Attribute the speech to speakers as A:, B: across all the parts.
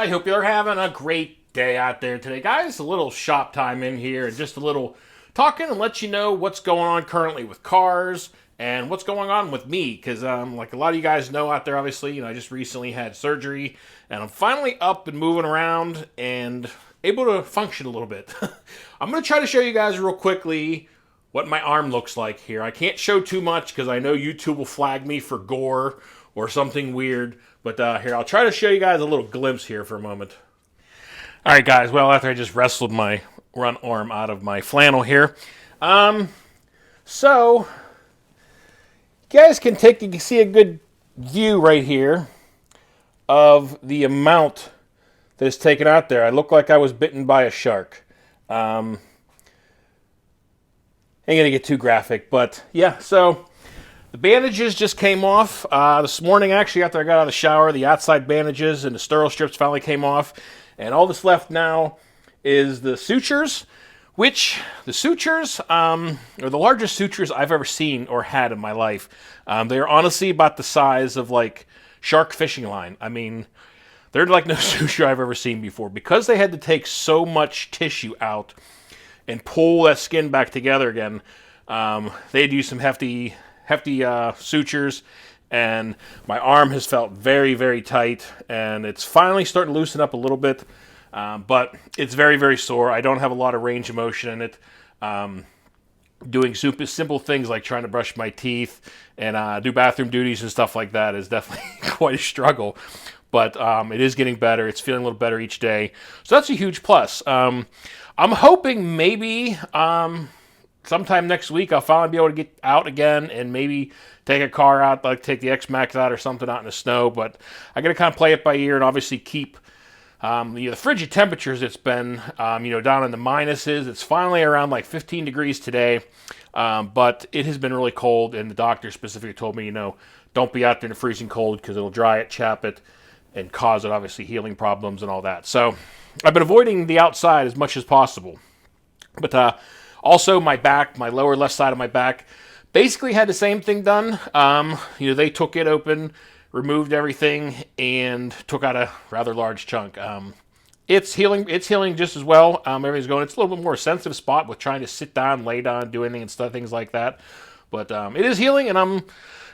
A: I hope you're having a great day out there today, guys. A little shop time in here and just a little talking and let you know what's going on currently with cars and what's going on with me. Because, like a lot of you guys know out there, obviously, I just recently had surgery and I'm finally up and moving around and able to function a little bit. I'm going to try to show you guys real quickly what my arm looks like here. I can't show too much because I know YouTube will flag me for gore or something weird. But here, I'll try to show you guys a little glimpse here for a moment. All right, guys. Well, after I just wrestled my front arm out of my flannel here. So, you guys you can see a good view right here of the amount that is taken out there. I look like I was bitten by a shark. Ain't gonna get too graphic, but yeah, so the bandages just came off this morning, actually, after I got out of the shower. The outside bandages and the sterile strips finally came off, and all that's left now is the sutures, which the sutures are the largest sutures I've ever seen or had in my life. They are honestly about the size of like shark fishing line. I mean, they're like no suture I've ever seen before, because they had to take so much tissue out and pull that skin back together again. They had to use some hefty sutures, and my arm has felt very, very tight, and it's finally starting to loosen up a little bit, but it's very, very sore. I don't have a lot of range of motion in it. Doing super simple things like trying to brush my teeth and do bathroom duties and stuff like that is definitely quite a struggle, but it is getting better. It's feeling a little better each day, so that's a huge plus. I'm hoping maybe sometime next week I'll finally be able to get out again and maybe take a car out, like take the X-Max out or something out in the snow. But I got to kind of play it by ear and obviously keep the frigid temperatures. It's been down in the minuses. It's finally around like 15 degrees today, but it has been really cold. And the doctor specifically told me, don't be out there in the freezing cold because it'll dry it, chap it, and cause it obviously healing problems and all that. So I've been avoiding the outside as much as possible. But also my back, my lower left side of my back, basically had the same thing done. They took it open, removed everything, and took out a rather large chunk. It's healing just as well. Everything's going. It's a little bit more sensitive spot with trying to sit down, lay down, do anything and stuff, things like that. But it is healing, and I'm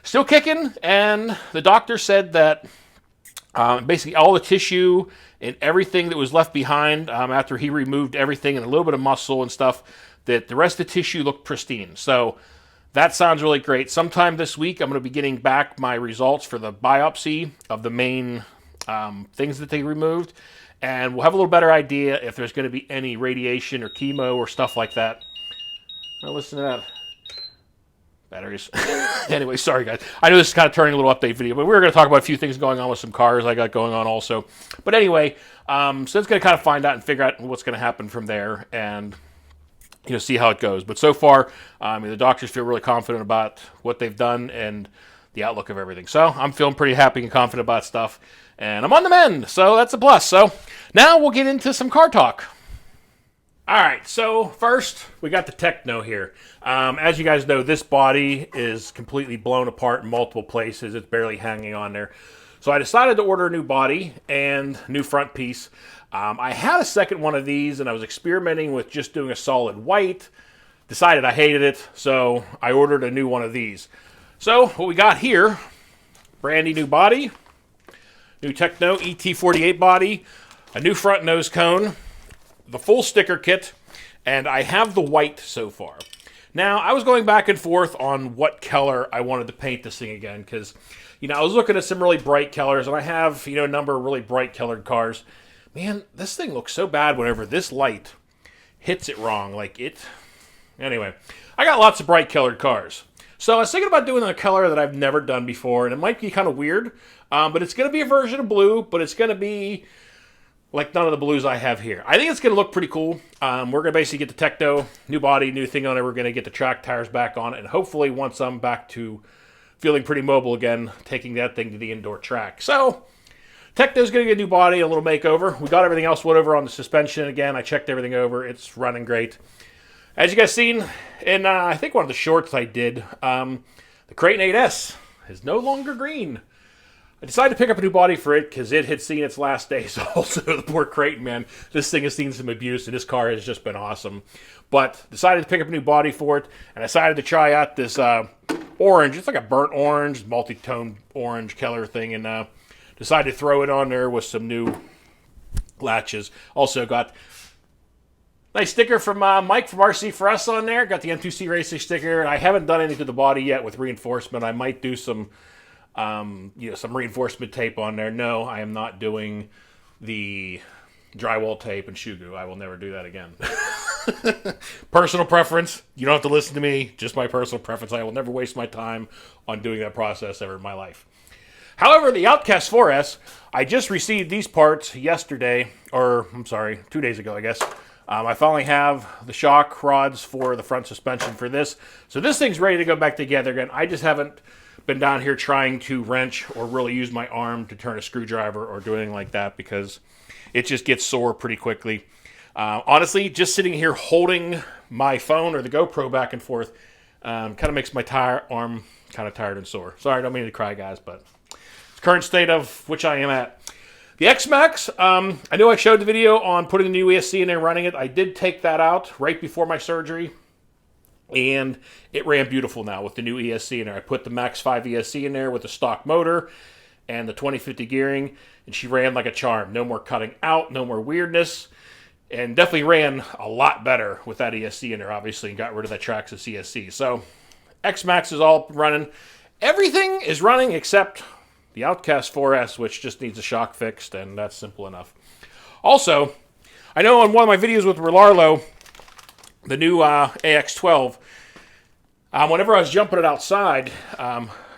A: still kicking. And the doctor said that basically all the tissue and everything that was left behind after he removed everything and a little bit of muscle and stuff, that the rest of the tissue looked pristine. So that sounds really great. Sometime this week, I'm going to be getting back my results for the biopsy of the main things that they removed, and we'll have a little better idea if there's going to be any radiation or chemo or stuff like that. Now listen to that. Batteries. Anyway, sorry guys. I know this is kind of turning a little update video, but we're going to talk about a few things going on with some cars I got going on also. But anyway, so it's going to kind of find out and figure out what's going to happen from there and see how it goes. But so far, the doctors feel really confident about what they've done and the outlook of everything. So I'm feeling pretty happy and confident about stuff, and I'm on the mend, so that's a plus. So now we'll get into some car talk. All right, so first, we got the Techno here. As you guys know, this body is completely blown apart in multiple places. It's barely hanging on there. So I decided to order a new body and new front piece. I had a second one of these, and I was experimenting with just doing a solid white. Decided I hated it, so I ordered a new one of these. So what we got here, brandy new body, new Techno ET48 body, a new front nose cone, the full sticker kit, and I have the white so far. Now, I was going back and forth on what color I wanted to paint this thing again, because, I was looking at some really bright colors, and I have, a number of really bright colored cars. Man, this thing looks so bad whenever this light hits it wrong. Anyway, I got lots of bright colored cars. So I was thinking about doing a color that I've never done before, and it might be kind of weird, but it's going to be a version of blue, but it's going to be like none of the blues I have here. I think it's going to look pretty cool. We're going to basically get the Techno, new body, new thing on it. We're going to get the track tires back on it, and hopefully once I'm back to feeling pretty mobile again, taking that thing to the indoor track. So Techno's going to get a new body, a little makeover. We got everything else went over on the suspension again. I checked everything over. It's running great. As you guys seen in, I think one of the shorts I did, the Kraton 8S is no longer green. I decided to pick up a new body for it because it had seen its last days. Also, the poor Creighton, man, this thing has seen some abuse, and this car has just been awesome. But decided to pick up a new body for it, and I decided to try out this orange. It's like a burnt orange, multi-tone orange Keller thing, and decided to throw it on there with some new latches. Also got nice sticker from Mike from RC4S on there. Got the M2C Racing sticker. I haven't done anything to the body yet with reinforcement. I might do some some reinforcement tape on there. No, I am not doing the drywall tape and shoe glue. I will never do that again. Personal preference. You don't have to listen to me. Just my personal preference. I will never waste my time on doing that process ever in my life. However, the Outcast 4S, I just received these parts yesterday, or I'm sorry, 2 days ago, I guess. I finally have the shock rods for the front suspension for this. So this thing's ready to go back together again. I just haven't been down here trying to wrench or really use my arm to turn a screwdriver or do anything like that because it just gets sore pretty quickly. Honestly, just sitting here holding my phone or the GoPro back and forth kind of makes my arm kind of tired and sore. Sorry, I don't mean to cry, guys, but it's the current state of which I am at. The X-Max, I know I showed the video on putting the new ESC in there and running it. I did take that out right before my surgery. And it ran beautiful now with the new ESC in there. I put the Max 5 ESC in there with the stock motor and the 2050 gearing, and she ran like a charm. No more cutting out, no more weirdness, and definitely ran a lot better with that ESC in there, obviously, and got rid of that Traxxas ESC. So X-Max is all running. Everything is running except the Outcast 4S, which just needs a shock fixed, and that's simple enough. Also, I know on one of my videos with Relarlo, the new AX12, whenever I was jumping it outside,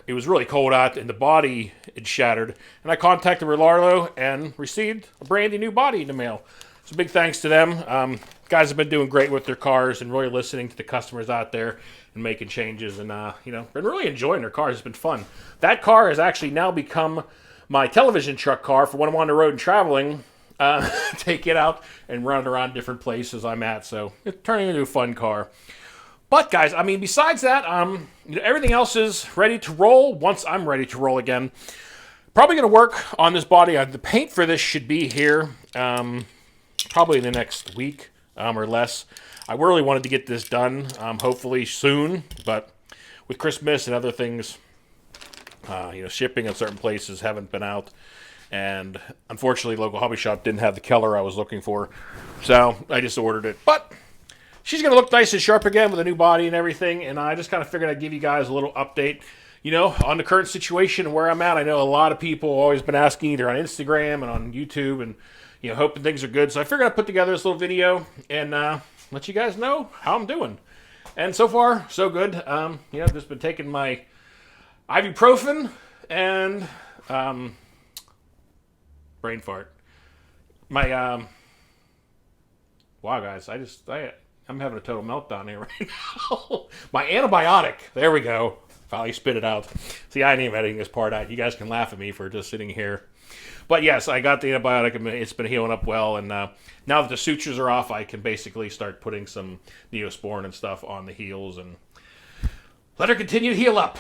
A: it was really cold out and the body had shattered. And I contacted Relarlo and received a brand new body in the mail. So big thanks to them. Guys have been doing great with their cars and really listening to the customers out there and making changes. And, been really enjoying their cars. It's been fun. That car has actually now become my television truck car for when I'm on the road and traveling. Take it out and run it around different places I'm at. So it's turning into a fun car. But guys, I mean, besides that, everything else is ready to roll once I'm ready to roll again. Probably going to work on this body. The paint for this should be here probably in the next week or less. I really wanted to get this done, hopefully soon. But with Christmas and other things, shipping in certain places haven't been out. And unfortunately, local hobby shop didn't have the Keller I was looking for. So I just ordered it. But she's going to look nice and sharp again with a new body and everything. And I just kind of figured I'd give you guys a little update, on the current situation and where I'm at. I know a lot of people have always been asking either on Instagram and on YouTube and, hoping things are good. So I figured I'd put together this little video and let you guys know how I'm doing. And so far, so good. Just been taking my ibuprofen and brain fart. My wow, guys, I'm having a total meltdown here right now. My antibiotic. There we go. Finally spit it out. See, I ain't even editing this part out. You guys can laugh at me for just sitting here. But yes, I got the antibiotic. It's been healing up well. And now that the sutures are off, I can basically start putting some Neosporin and stuff on the heels and let her continue to heal up.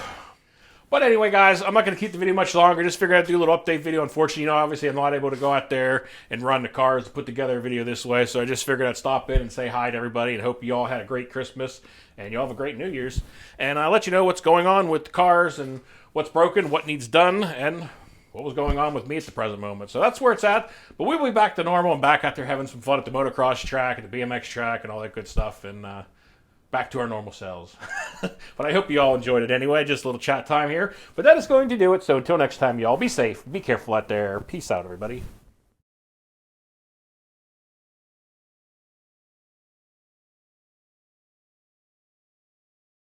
A: But anyway, guys, I'm not going to keep the video much longer. Just figured I'd do a little update video. Unfortunately, obviously I'm not able to go out there and run the cars to put together a video this way. So I just figured I'd stop in and say hi to everybody and hope you all had a great Christmas and you all have a great New Year's. And I'll let you know what's going on with the cars and what's broken, what needs done, and what was going on with me at the present moment. So that's where it's at. But we'll be back to normal and back out there having some fun at the motocross track and the BMX track and all that good stuff. And back to our normal selves. But I hope you all enjoyed it anyway. Just a little chat time here. But that is going to do it. So until next time, y'all, be safe. Be careful out there. Peace out, everybody.